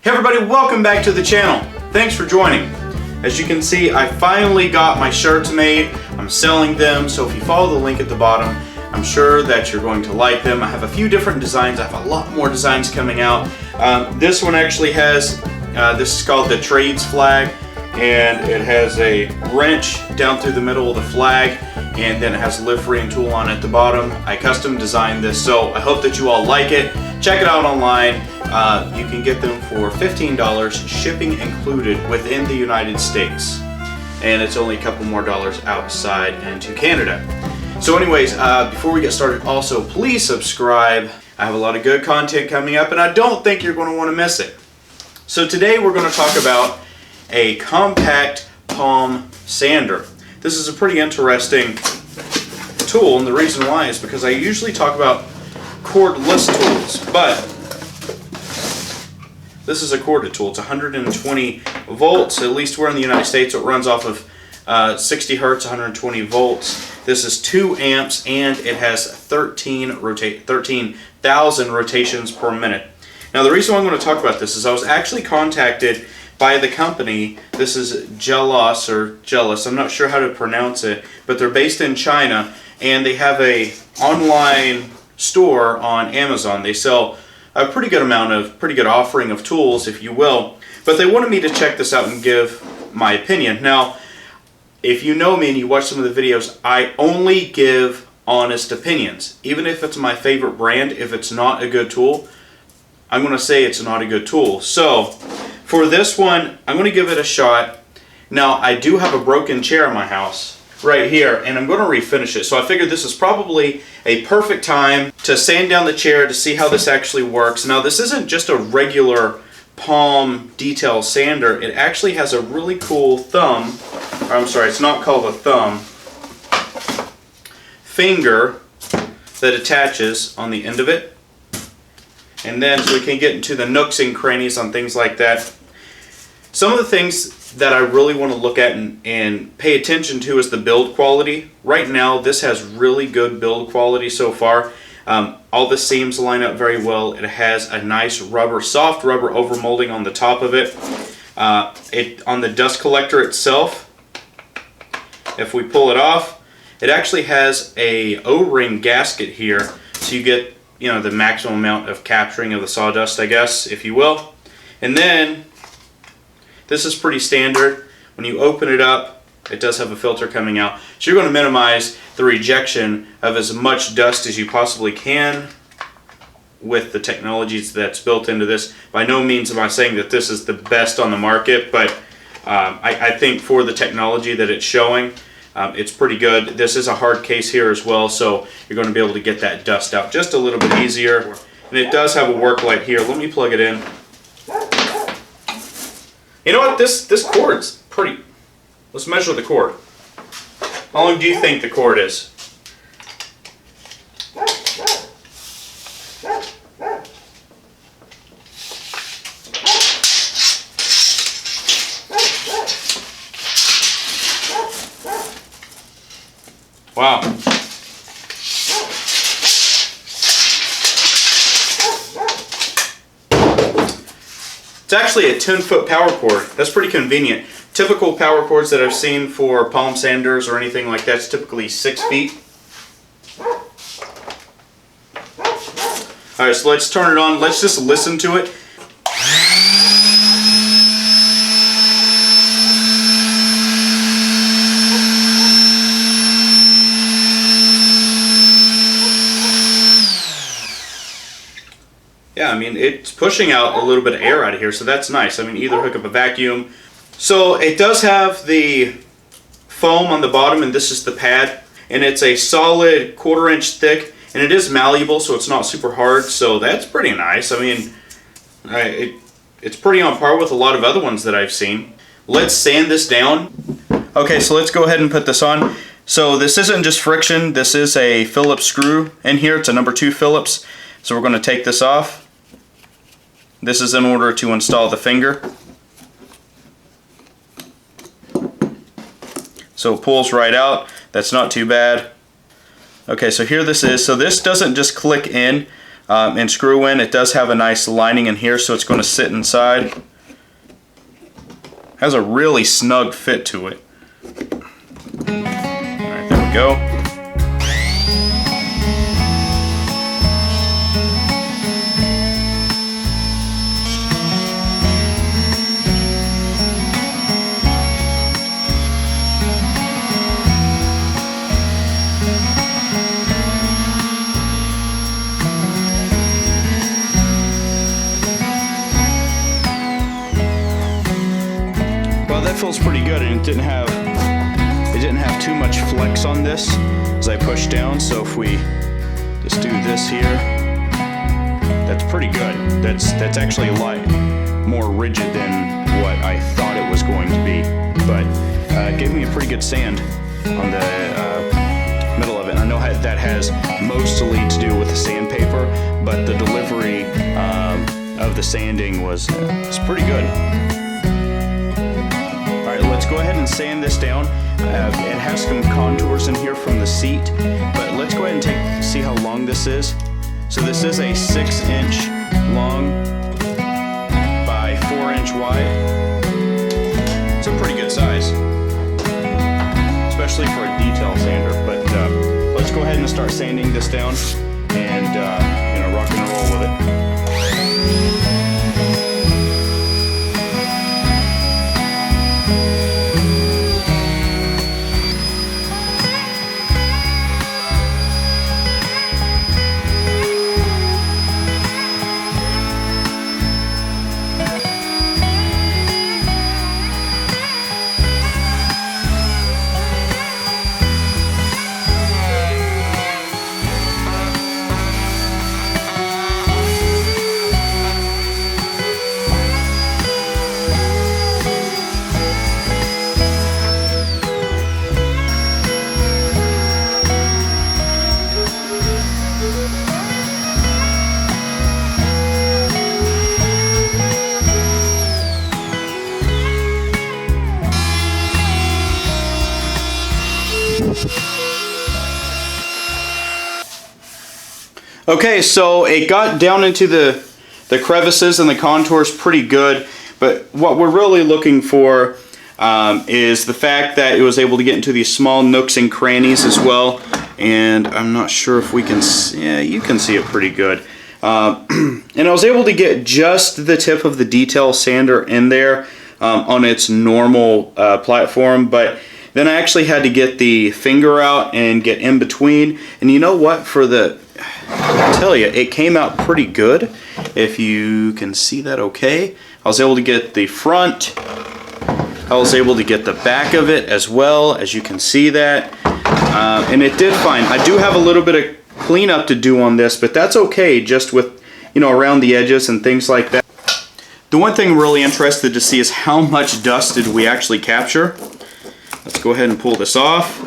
Hey everybody, welcome back to the channel. Thanks for joining. As you can see, I finally got my shirts made. I'm selling them, so if you follow the link at the bottom, I'm sure that you're going to like them. I have a few different designs. I have a lot more designs coming out. This one actually has, this is called the Trades flag, and it has a wrench down through the middle of the flag, and then it has a lift freeing tool on at the bottom. I custom designed this, so I hope that you all like it. Check it out online. You can get them for $15, shipping included within the United States. And it's only a couple more dollars outside and to Canada. So anyways, before we get started, also please subscribe. I have a lot of good content coming up and I don't think you're going to want to miss it. So today we're going to talk about a compact palm sander. This is a pretty interesting tool, and the reason why is because I usually talk about cordless tools, but this is a corded tool. It's 120 volts, at least we're in the United States, so it runs off of 60 hertz, 120 volts. This is 2 amps, and it has 13,000 rotations per minute. Now the reason why I'm going to talk about this is I was actually contacted by the company. This is Jellas or Jellas, I'm not sure how to pronounce it, but they're based in China, and they have a online store on Amazon. They sell a pretty good offering of tools, if you will, but they wanted me to check this out and give my opinion. Now, if you know me and you watch some of the videos, I only give honest opinions. Even if it's my favorite brand, if it's not a good tool, I'm going to say it's not a good tool. So, for this one, I'm going to give it a shot. Now, I do have a broken chair in my house right here, and I'm going to refinish it. So I figured this is probably a perfect time to sand down the chair to see how this actually works. Now, this isn't just a regular palm detail sander. It actually has a really cool thumb, or I'm sorry, it's not called a thumb, finger that attaches on the end of it. And then so we can get into the nooks and crannies on things like that. Some of the things that I really want to look at and pay attention to is the build quality. Right now, this has really good build quality so far. All the seams line up very well. It has a nice rubber, soft rubber overmolding on the top of it. On the dust collector itself, if we pull it off, it actually has a O-ring gasket here, so you get the maximum amount of capturing of the sawdust, I guess, if you will. And then this is pretty standard. When you open it up, it does have a filter coming out. So you're going to minimize the rejection of as much dust as you possibly can with the technologies that's built into this. By no means am I saying that this is the best on the market, but I think for the technology that it's showing, it's pretty good. This is a hard case here as well, so you're going to be able to get that dust out just a little bit easier. And it does have a work light here. Let me plug it in. You know what? This cord's pretty. Let's measure the cord. How long do you think the cord is? Wow. It's actually a 10-foot power cord. That's pretty convenient. Typical power cords that I've seen for palm sanders or anything like that is typically 6 feet. Alright, so let's turn it on. Let's just listen to it. Yeah, I mean, it's pushing out a little bit of air out of here, so that's nice. I mean, either hook up a vacuum. So it does have the foam on the bottom, and this is the pad. And it's a solid 1/4 inch thick, and it is malleable, so it's not super hard. So that's pretty nice. I mean, it's pretty on par with a lot of other ones that I've seen. Let's sand this down. Okay, so let's go ahead and put this on. So this isn't just friction. This is a Phillips screw in here. It's a number 2 Phillips. So we're going to take this off. This is in order to install the finger. So it pulls right out. That's not too bad. Okay, so here this is. So this doesn't just click in and screw in. It does have a nice lining in here, so it's going to sit inside. Has a really snug fit to it. Alright, there we go. That feels pretty good, and it didn't have too much flex on this as I push down. So if we just do this here, that's pretty good. That's actually a lot more rigid than what I thought it was going to be, but it gave me a pretty good sand on the middle of it. And I know that has mostly to do with the sandpaper, but the delivery of the sanding was pretty good. Let's go ahead and sand this down. It has some contours in here from the seat, but let's go ahead and see how long this is. So this is a 6-inch long by 4-inch wide. It's a pretty good size, especially for a detail sander. But let's go ahead and start sanding this down and rock and roll with it. Okay, so it got down into the crevices and the contours pretty good, but what we're really looking for is the fact that it was able to get into these small nooks and crannies as well. And I'm not sure if we can see, yeah, you can see it pretty good. And I was able to get just the tip of the detail sander in there on its normal platform, but then I actually had to get the finger out and get in between. And you know what, I tell you, it came out pretty good. If you can see that okay. I was able to get the front. I was able to get the back of it as well, as you can see that. And it did fine. I do have a little bit of cleanup to do on this, but that's okay, just with, around the edges and things like that. The one thing I'm really interested to see is how much dust did we actually capture. Let's go ahead and pull this off.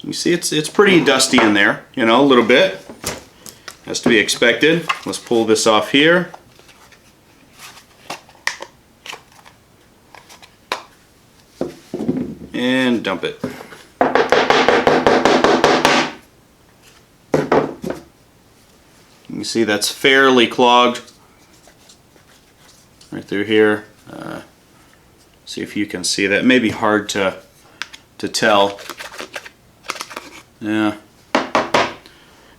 You see it's pretty dusty in there, a little bit. Has to be expected. Let's pull this off here. And dump it. You can see that's fairly clogged right through here. See if you can see that. It may be hard to tell. Yeah,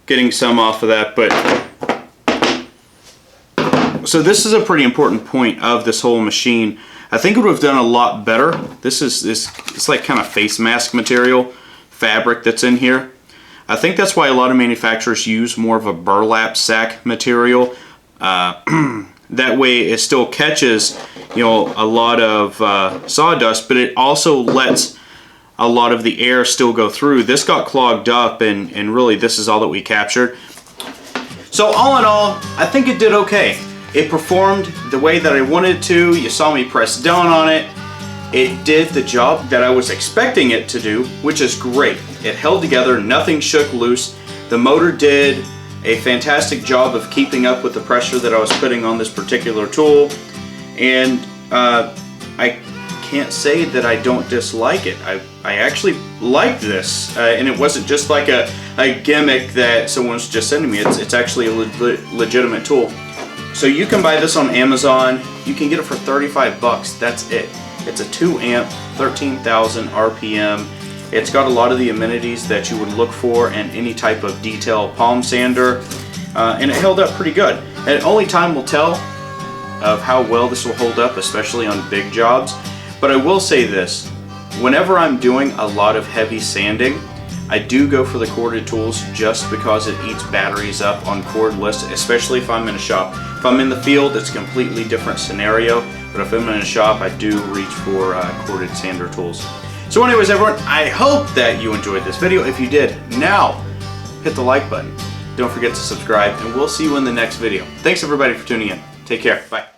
getting some off of that, but so this is a pretty important point of this whole machine. I think it would have done a lot better. It's like kind of face mask material fabric that's in here. I think that's why a lot of manufacturers use more of a burlap sack material. That way it still catches, a lot of sawdust, but it also lets a lot of the air still go through. This got clogged up, and really this is all that we captured. So all in all, I think it did okay. It performed the way that I wanted it to. You saw me press down on it. It did the job that I was expecting it to do, which is great. It held together, nothing shook loose. The motor did a fantastic job of keeping up with the pressure that I was putting on this particular tool. And I can't say that I don't dislike it. I I actually like this, and it wasn't just like a gimmick that someone's just sending me. It's actually a legitimate tool. So you can buy this on Amazon. You can get it for 35 bucks. That's it. It's a 2 amp, 13,000 RPM. It's got a lot of the amenities that you would look for in any type of detail palm sander, and it held up pretty good. And only time will tell of how well this will hold up, especially on big jobs. But I will say this, whenever I'm doing a lot of heavy sanding, I do go for the corded tools just because it eats batteries up on cordless, especially if I'm in a shop. If I'm in the field, it's a completely different scenario, but if I'm in a shop, I do reach for corded sander tools. So anyways, everyone, I hope that you enjoyed this video. If you did, now hit the like button. Don't forget to subscribe, and we'll see you in the next video. Thanks everybody for tuning in. Take care. Bye.